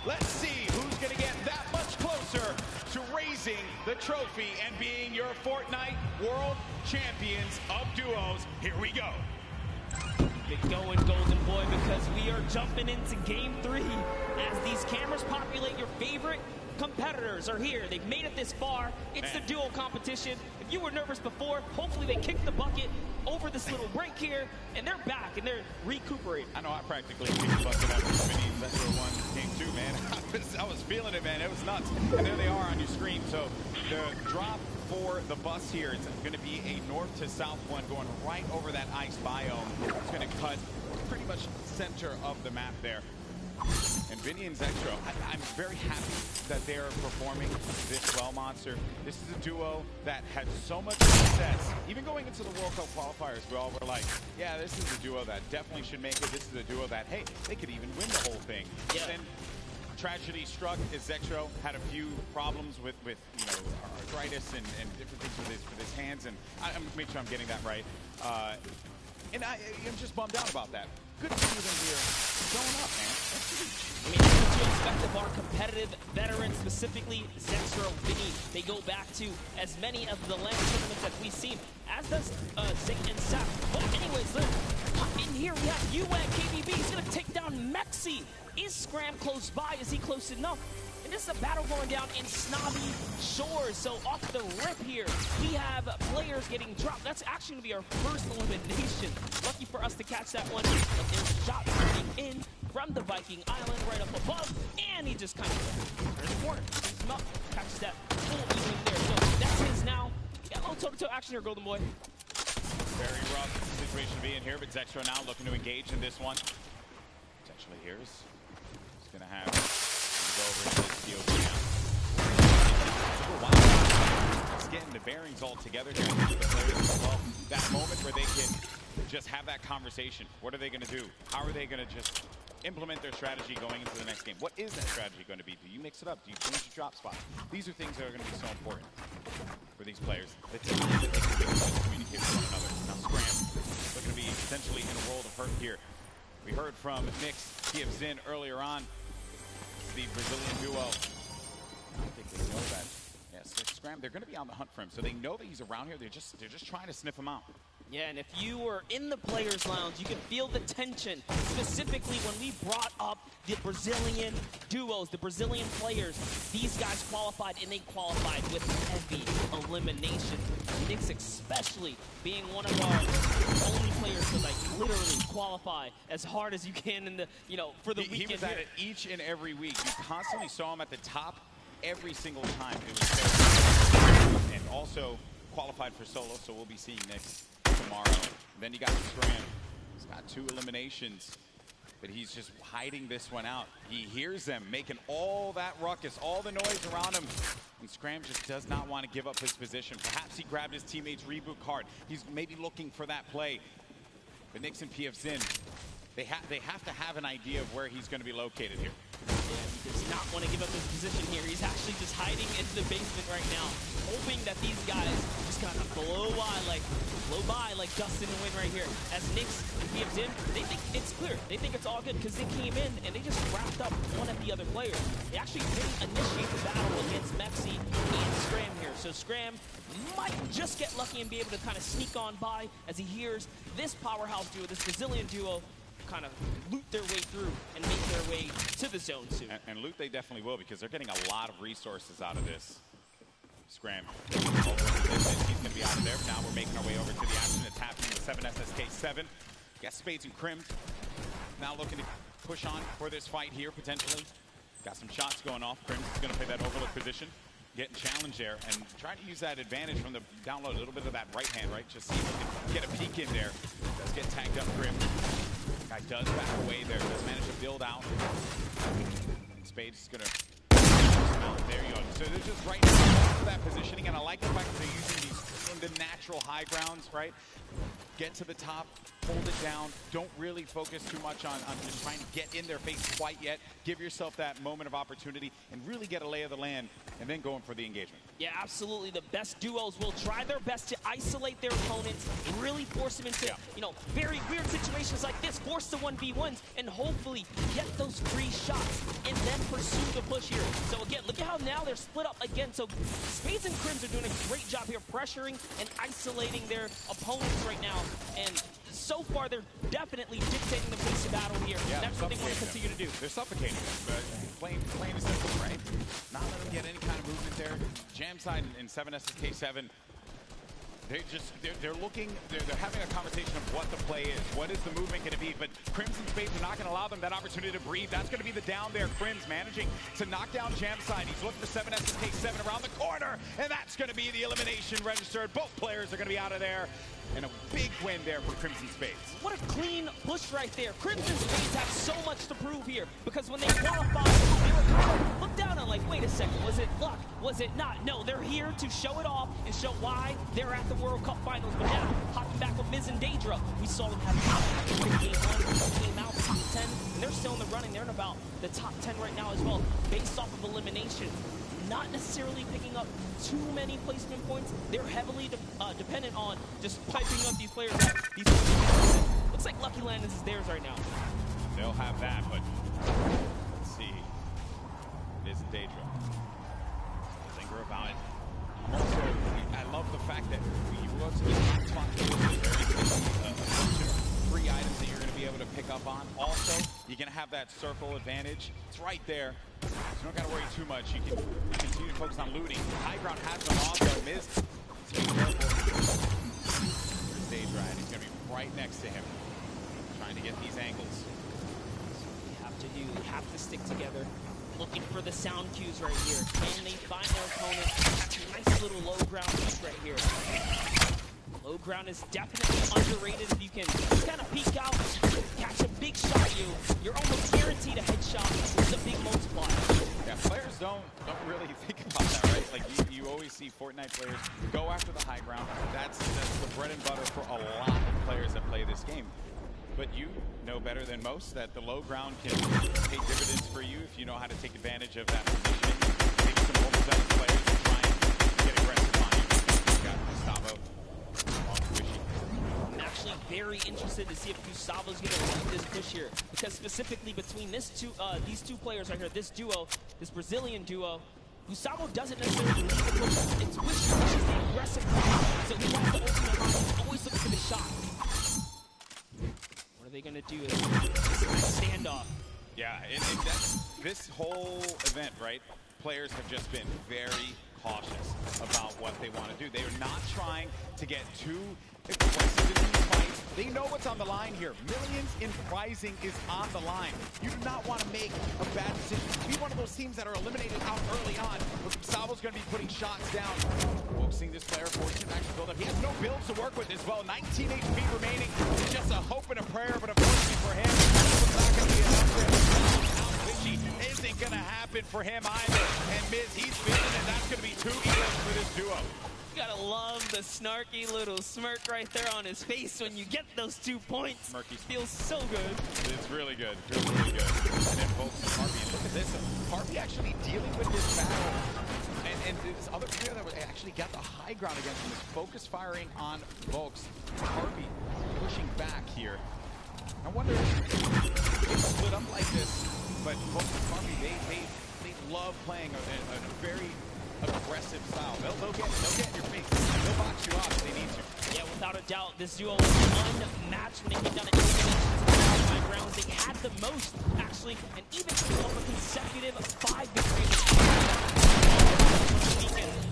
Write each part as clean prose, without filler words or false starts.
Let's see who's going to get that much closer to raising the trophy and being your Fortnite World Champions of Duos. Here we go. Get going, Golden Boy, because we are jumping into Game 3 as these cameras populate. Your favorite competitors are here. They've made it this far. It's the duo competition. If you were nervous before, hopefully they kicked the bucket over this little break here, and they're back, and they're recuperating. I know I practically kicked the bucket after Vinny's Metro 1 Game 2, man. I was feeling it, man. It was nuts. And there they are on your screen. So the drop for the bus here, it's going to be a north to south one going right over that ice biome. It's going to cut pretty much center of the map there. And Vinny and Zextro, I'm very happy that they're performing this well, Monster. This is a duo that had so much success. Even going into the World Cup qualifiers, we all were like, yeah, this is a duo that definitely should make it. This is a duo that, hey, they could even win the whole thing. Yeah. Then tragedy struck as Zextro had a few problems with you know, arthritis and different things with his hands. And I'm make sure I'm getting that right. And I'm just bummed out about that. Good to see them here showing up, man. I mean, what you expect of our competitive veterans, specifically Zextro, Vinny. They go back to as many of the LAN tournaments that we've seen, as does Zing and Sap. But anyways, look, in here we have UAG KBB. He's going to take down Mexi. Is Scram close by? Is he close enough? And this is a battle going down in Snobby Shores. So off the rip here, we have players getting dropped. That's actually going to be our first elimination. Lucky for us to catch that one. But there's a shot coming in from the Viking Island right up above. And he just kind of turns the corner. Picks him up, catches that full evening there. So that's his now. Yeah, a little toe-to-toe action here, Golden Boy. Very rough situation to be in here, but Zextro now looking to engage in this one. Potentially here's going to have go over to this DOP now. Just getting the bearings all together here. The players as well. That moment where they can just have that conversation. What are they going to do? How are they going to just implement their strategy going into the next game? What is that strategy going to be? Do you mix it up? Do you change your drop spot? These are things that are going to be so important for these players. The time that they can communicate with one another. Now Scram looking to be potentially in a world of hurt here. We heard from Nix, TFZin earlier on. The Brazilian duo. I think they know that. Yes, Scram, they're going to be on the hunt for him, so they know that he's around here. They're just trying to sniff him out. Yeah, and if you were in the players' lounge, you could feel the tension, specifically when we brought up the Brazilian duos, the Brazilian players. These guys qualified, and they qualified with heavy elimination. Nix especially being one of our only players to like literally qualify as hard as you can in the, you know, for the weekend. He was at it each and every week. You constantly saw him at the top every single time. It was fair. And also qualified for solo, so we'll be seeing Nix tomorrow. And then you got Scram. He's got 2 eliminations, but he's just hiding this one out. He hears them making all that ruckus, all the noise around him, and Scram just does not want to give up his position. Perhaps he grabbed his teammate's reboot card. He's maybe looking for that play. But Nix and PFZin, they have to have an idea of where he's going to be located here. Yeah, he does not want to give up his position here. He's actually just hiding in the basement right now, hoping that these guys just kind of blow by like dust in the wind right here. As Nix and PFZin, they think it's clear. They think it's all good because they came in and they just wrapped up one of the other players. They actually didn't initiate the battle against Mexi and Scram here. So Scram might just get lucky and be able to kind of sneak on by as he hears this powerhouse duo, this Brazilian duo, kind of loot their way through and make their way to the zone soon. And loot they definitely will, because they're getting a lot of resources out of this. Scram over in the distance. He's going to be out of there. Now we're making our way over to the action that's happening with 7SSK7. Got Spades and Crim now looking to push on for this fight here, potentially. Got some shots going off. Crim is going to play that overlook position, getting challenged there, and trying to use that advantage from the download, a little bit of that right hand, right? Just see if we can get a peek in there. Does get tagged up, Crim. Guy does back away there, does manage to build out. Spades is going to out. There you go. So they're just right into that positioning, and I like the fact that they're using the natural high grounds, right? Get to the top, hold it down. Don't really focus too much on just trying to get in their face quite yet. Give yourself that moment of opportunity and really get a lay of the land, and then going for the engagement. Yeah, absolutely. The best duos will try their best to isolate their opponents, really force them into, you know, very weird situations like this, force the 1v1s, and hopefully get those free shots. And then then pursue the push here. So again, look at how now they're split up again. So Spades and Crims are doing a great job here, pressuring and isolating their opponents right now. And so far, they're definitely dictating the pace of battle here. Yeah, that's what they want to continue to do. They're suffocating them, but plain and simple, right? Not let them get any kind of movement there. Jamside in 7SSK7. They're having a conversation of what the play is. What is the movement going to be? But Crimson Spades are not going to allow them that opportunity to breathe. That's going to be the down there. Crims managing to knock down Jamside. He's looking for 7SSK7 around the corner, and that's going to be the elimination registered. Both players are going to be out of there. And a big win there for Crimson Spades. What a clean push right there. Crimson Spades have so much to prove here because when they qualified, they were kind of looked down on like, wait a second, was it luck? Was it not? No, they're here to show it off and show why they're at the World Cup Finals. But now, hopping back with Miz and Daedra, we saw them have a great game 1, came out top 10, and they're still in the running. They're in about the top 10 right now as well, based off of elimination. Not necessarily picking up too many placement points. They're heavily dependent on just piping up these players. Looks like Lucky Land is theirs right now. They'll have that, but let's see. It is Daedra. Linger about it. Also, I love the fact that when you go to the top spot, there is a bunch of free items that you're going to be able to pick up on. Also, you're going to have that circle advantage. It's right there. So you don't got to worry too much. You can continue to focus on looting. High ground has them off, though. Miz, be careful. There's Daedra, and he's going to be right next to him, trying to get these angles. So you have to stick together. Looking for the sound cues right here. Can they find their opponent? Nice little low ground peek right here. Low ground is definitely underrated. If you can kind of peek out, catch a big shot, you're almost guaranteed a headshot. It's a big multiplier. Yeah, players don't really think about that, right? Like you always see Fortnite players go after the high ground. That's the bread and butter for a lot of players that play this game. But you know better than most that the low ground can pay dividends for you if you know how to take advantage of that positioning. Maybe some overzealous players that try and get aggressive on you. You got Gustavo. I'm actually very interested to see if Gustavo's going to lead this push here, because specifically between these two players right here, this duo, this Brazilian duo, Gustavo doesn't necessarily lead the push. It's Wish is the aggressive player, so he has the ultimate line. He's always looking for the shot. What are they going to do? Is a nice standoff. Yeah, this whole event, right? Players have just been very cautious about what they want to do. They are not trying to get too aggressive in these fights. They know what's on the line here. Millions in prizing is on the line. You do not want to make a bad decision. Be one of those teams that are eliminated out early on. But Gustavo's going to be putting shots down. Focusing this player, forcing him back to build up. He has no builds to work with as well. 19 HP remaining. Just a hope and a prayer, but unfortunately for him, it's not going to be enough for him. Isn't going to happen for him either. And Miz, he's feeling it. That's going to be 2 elims for this duo. You gotta love the snarky little smirk right there on his face when you get those 2 points. Smirky. Feels so good. It's really good. Feels really good. And then Volks and Harpy. And look at this. Harpy actually dealing with this battle. And this other player that actually got the high ground against him is focus firing on Volks. Harpy pushing back here. I wonder if they split up like this. But Volks and Harpy, they love playing a very aggressive style. They'll get in your face. They'll box you off if they need to. Yeah, without a doubt, this duo was unmatched when it came down to eliminations. Rounds. They had the most, actually, and even coming off a consecutive 5 victories.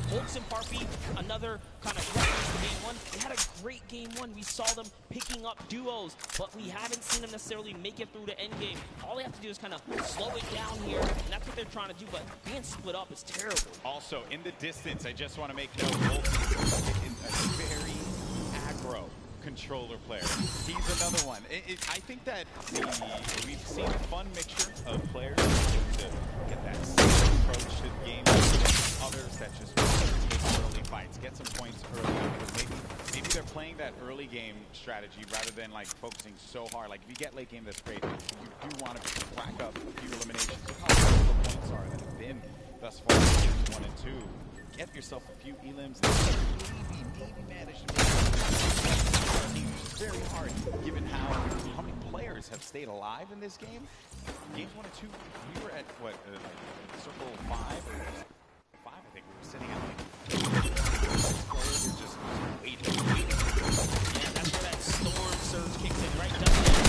Volks and Harpy, another kind of reference to game 1. They had a great game 1. We saw them picking up duos, but we haven't seen them necessarily make it through the end game. All they have to do is kind of slow it down here, and that's what they're trying to do, but being split up is terrible. Also, in the distance, I just want to make note, Volks is a very aggro controller player. He's another one. I think that we've seen a fun mixture of players to get that approach to the game. Others that just take early fights, get some points early. Maybe they're playing that early game strategy rather than like focusing so hard. Like if you get late game, that's great. You do want to rack up a few eliminations. Look how low the points are that have been thus far in games 1 and 2. Get yourself a few elims. And maybe manage to make team, which is very hard given how many players have stayed alive in this game. Games 1 and 2, we were at what, circle 5 or 5? I think we were sitting at like players are just waiting. Yeah, that's where that storm surge kicks in right down there.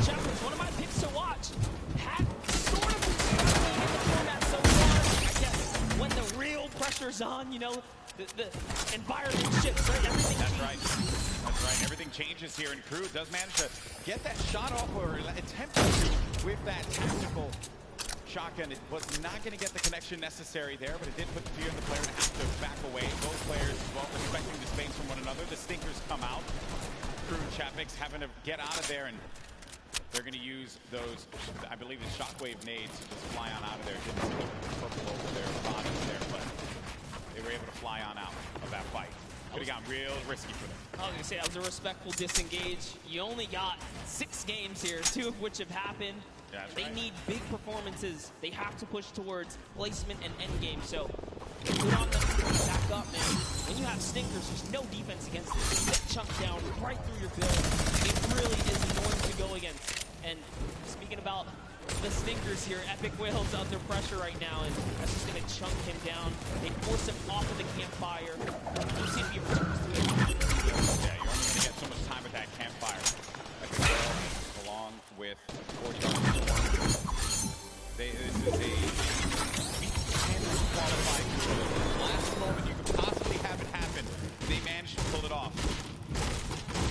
Chapters, one of my picks to watch, had sort of been struggling in the format so far. I guess when the real pressure's on, you know, the environment shifts, right? Everything That's right. That's right. Everything changes here, and Crew does manage to get that shot off, or attempt to, with that tactical shotgun. It was not going to get the connection necessary there, but it did put the fear in the player to have to back away. Both players, well, respecting the space from one another. The stinkers come out. Crew and Chapmix having to get out of there, and they're going to use those, I believe, the shockwave nades to just fly on out of there. Didn't see the purple over their bodies there, but they were able to fly on out of that fight. Could have gotten real risky for them. I was going to say, that was a respectful disengage. You only got 6 games here, 2 of which have happened. Yeah, they right. need big performances. They have to push towards placement and endgame. So, good on them to back up, man. When you have stinkers, there's no defense against it. You get chunked down right through your build. It really is annoying to go against. And speaking about the stinkers here, Epic Whale's under pressure right now, and that's just going to chunk him down. They force him off of the campfire. You see if he returns to it. Yeah, you're only going to get so much time with that campfire. Epic Whale, along with 40 this is a qualified control. The last moment you could possibly have it happen, they managed to pull it off.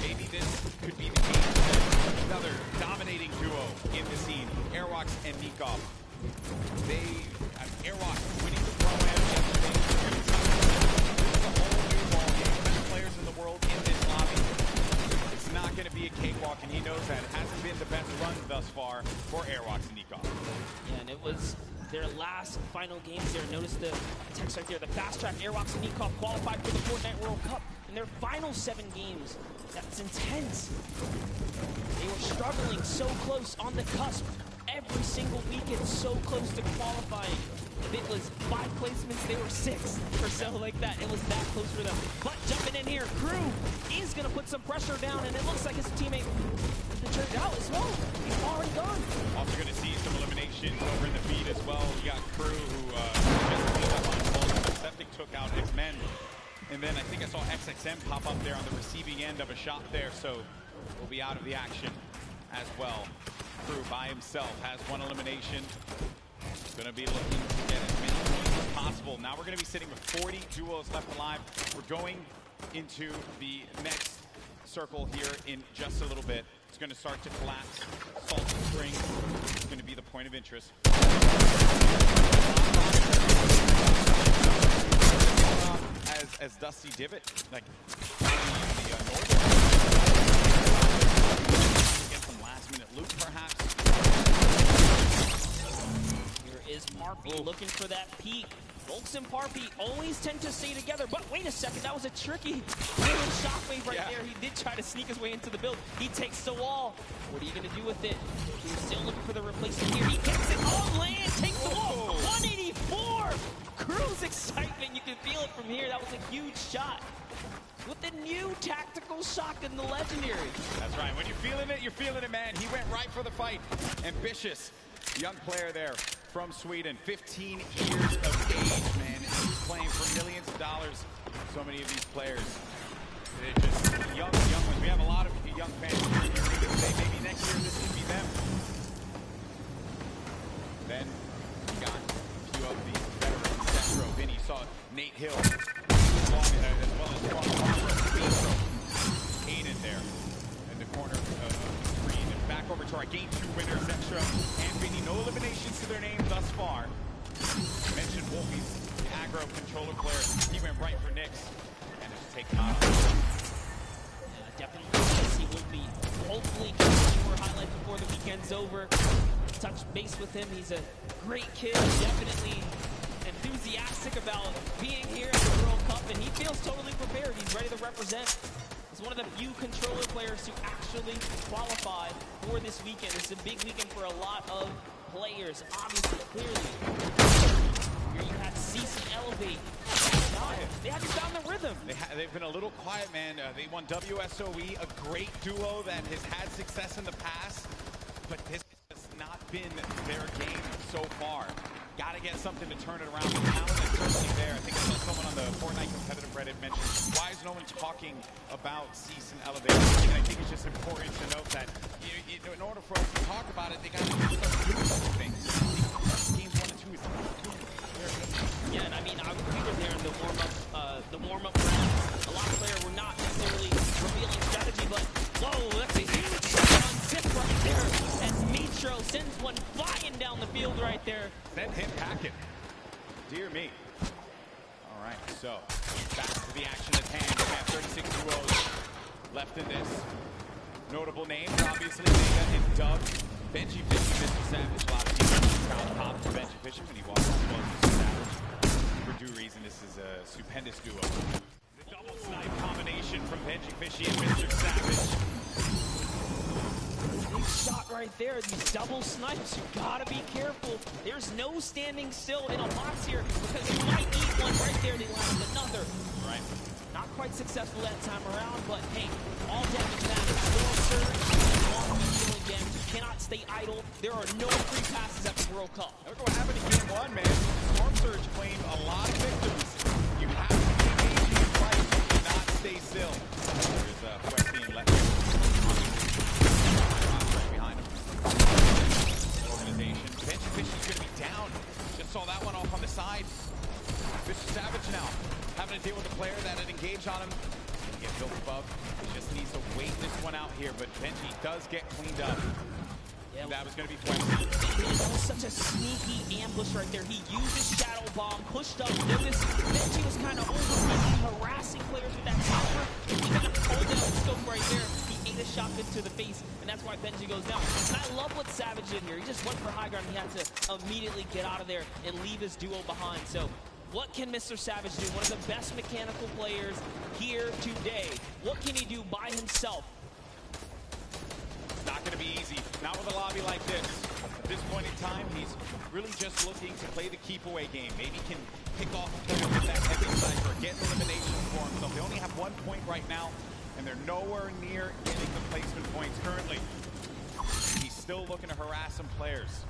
Maybe this could be the case. Another dominating duo in the scene, Airwalks and Nikov. Airwalks winning the Pro-Am yesterday. This is a whole new ballgame. Best players in the world in this lobby. It's not going to be a cakewalk, and he knows that. It hasn't been the best run thus far for Airwalks and Nikov. Yeah, and it was their last final games there. Notice the text right there. The fast track Airwalks and Nikov qualified for the Fortnite World Cup in their final 7 games. That's intense. They were struggling so close on the cusp. Every single weekend, so close to qualifying. If it was 5 placements, they were 6 or so like that. It was that close for them. But jumping in here, Crew is going to put some pressure down, and it looks like his teammate has turned out as well. He's already gone. Also going to see some eliminations over in the feed as well. We got Crew who just cleaned up on both. Septic took out X-Men. And then I think I saw XXM pop up there on the receiving end of a shot there, so we'll be out of the action as well. Crew by himself has 1 elimination. Going to be looking to get as many points as possible. Now we're going to be sitting with 40 duos left alive. We're going into the next circle here in just a little bit. It's going to start to collapse. Salty Springs is going to be the point of interest. As Dusty Divot, like the northern, get some last-minute loot, perhaps. Here is Parpy looking for that peek. Volks and Parpy always tend to stay together, but wait a second, that was a tricky little shockwave right there. He did try to sneak his way into the build. He takes the wall. What are you going to do with it? He's still looking for the replacement here. He gets it on land, takes the wall. 184! Crew's excitement, you can feel it from here. That was a huge shot. With the new tactical shotgun, the legendary. That's right. When you're feeling it, man. He went right for the fight. Ambitious young player there from Sweden. 15 years of age, man. He's playing for millions of dollars. So many of these players. They're just young ones. We have a lot of young fans here in the arena today. Maybe next year this could be them. Then we got a few of the veterans. Destro, Vinny, saw Nate Hill. As well as Aiden there in the corner of the screen. And back over to our Game 2 winner, Zextra and Vinny. No eliminations to their name thus far. I mentioned Wolfie's the aggro controller player. He went right for Nyx and just take him out. Yeah, definitely see Wolfie hopefully get some more highlights before the weekend's over. Touch base with him. He's a great kid. Definitely enthusiastic about being here at the World Cup, and he feels totally prepared. He's ready to represent. He's one of the few controller players to actually qualify for this weekend. It's a big weekend for a lot of players, obviously, clearly. Here you had CC Elevate. They haven't found the rhythm. They've been a little quiet, man. They won WSOE, a great duo that has had success in the past, but this has not been their game so far. Got to get something to turn it around. The talent is certainly there. I think I saw someone on the Fortnite competitive Reddit mention, why is no one talking about Cease and Elevate? And I think it's just important to note that in order for us to talk about it, they got to start doing some things. Games 1 and 2 is yeah, and I mean, we were there in the warm-up round. A lot of players were not necessarily revealing strategy, but whoa, that's a huge shot on Zip right there as Mitro sends one flying down the field right there. Send him packing. Dear me. All right, so back to the action at hand. We have 36 duos left in this. Notable names, obviously, Vega and Doug. Benji Fishy, Mr. Savage. A lot of people crowd pop for Benji Fishy when he walks up to Mr. Savage. For due reason, this is a stupendous duo. The double snipe combination from Benji Fishy and Mr. Savage. Big shot right there. These double snipes, you gotta be careful. There's no standing still in a box here because you might eat one right there. They line up another. Right. Not quite successful that time around, but hey, all damage matters. Storm Surge, long healing damage. You cannot stay idle. There are no free passes at the World Cup. Look what happened in game 1, man. Storm Surge claimed a lot of victims. You have to be engaging in fight. You cannot stay still. There's Wesley and Letter. Right behind him. Organization. Benji Fishy's going to be down. Just saw that one off on the side. Mr. Savage now having to deal with a player that had engaged on him. Get built above. He just needs to wait this one out here, but Benji does get cleaned up. Yeah, that was going to be Wesley. That was such a sneaky ambush right there. He used his Shadow Bomb, pushed up. Notice Benji was kind of overwhelming, harassing players with that tower. He kind of pulled down the scope right there. He ate a shotgun to the face, and that's why Benji goes down. And I love what Savage did here. He just went for high ground. He had to immediately get out of there and leave his duo behind. So what can Mr. Savage do? One of the best mechanical players here today. What can he do by himself? It's not going to be easy. Not with a lobby like this. At this point in time, he's really just looking to play the keep away game. Maybe he can pick off a player with that heavy cypher, get elimination for himself. They only have 1 point right now, and they're nowhere near getting the placement points currently. He's still looking to harass some players.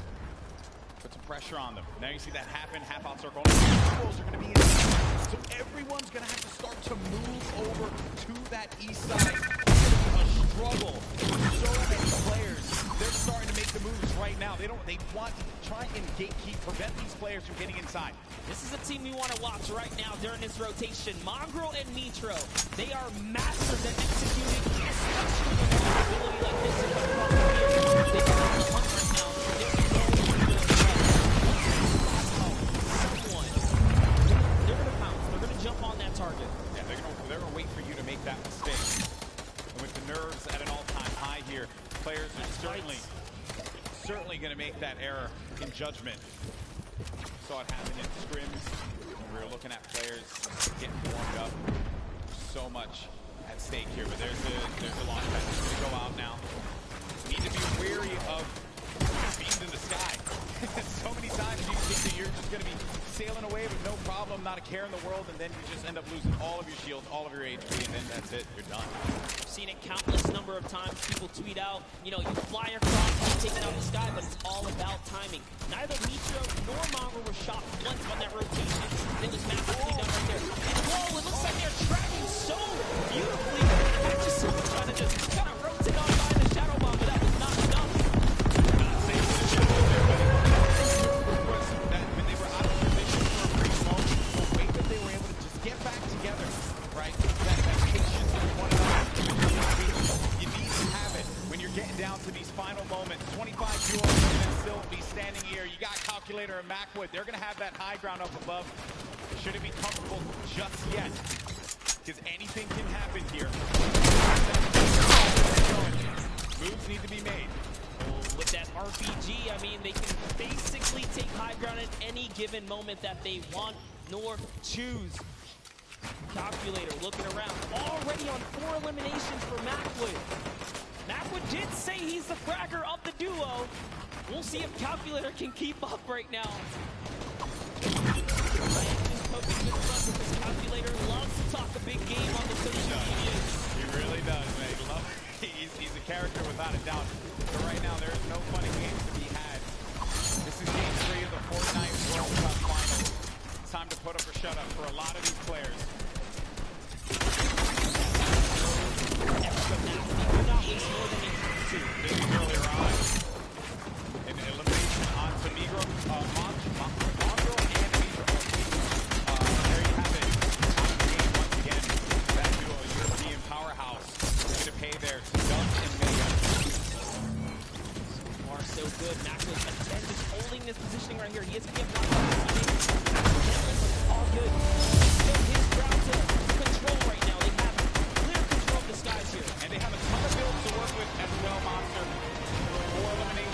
Put some pressure on them. Now you see that happen, half out circle. Duels are going to be inside. So everyone's going to have to start to move over to that east side. It's going to be a struggle for so many players. They're starting to make the moves right now. They want to try and gatekeep, prevent these players from getting inside. This is a team we want to watch right now during this rotation. Mongraal and Mitro, they are masters at executing, especially with an ability like this. They can hunt right now. Jump on that target. Yeah, they're gonna wait for you to make that mistake. And with the nerves at an all-time high here, players are certainly gonna make that error in judgment. Saw it happen in scrims. We were looking at players getting warmed up. So much at stake here, but there's a launch pad that's gonna go out now. Need to be wary of beams in the sky. So many times you think that you're just going to be sailing away with no problem, not a care in the world, and then you just end up losing all of your shields, all of your HP, and then that's it. You're done. I've seen it countless number of times. People tweet out, you know, you fly across, you take it out of the sky, but it's all about timing. Neither Mitro nor Mongraal were shot once on that rotation. It was massively done right there. And whoa, it looks like they're tracking so beautifully. That's just someone trying to just kind of rotate on by the Shadow Bomb, but that was not enough. Not safe for the Shadow there, but was that when they were out of position for a brief moment, the way that they were able to just get back together, right? That patience with one another. You need to have it when you're getting down to these final moments. 25 duels and still be standing here. You got Calculator and Macwood. They're going to have that high ground up above. Shouldn't be comfortable just yet, because anything can happen here. Moves need to be made. With that RPG, I mean, they can basically take high ground at any given moment that they want nor choose. Calculator looking around, already on 4 eliminations for Macwood. Macwood did say he's the fragger of the duo. We'll see if Calculator can keep up right now. I am just hoping this Calculator talk a big game on the social media. He really does, man. He's a character without a doubt. But right now, there's no fun and games to be had. This is game 3 of the Fortnite World Cup Finals. It's time to put up or shut up for a lot of these players. Extra nasty. Could not waste more than he had to. This is earlier on. An elimination onto Migro, Mongrel and Migro. There you have it. Out of the game once again. That duo, European powerhouse. Going to pay there to Dunk and Mega. So far, so good. Maxwell again just holding this positioning right here. He is going to get blocked by his teammates. It's all good. Still his ground to control right now. They have clear control of the skies here. And they have a ton of builds to work with as well, Monster. 4 eliminations.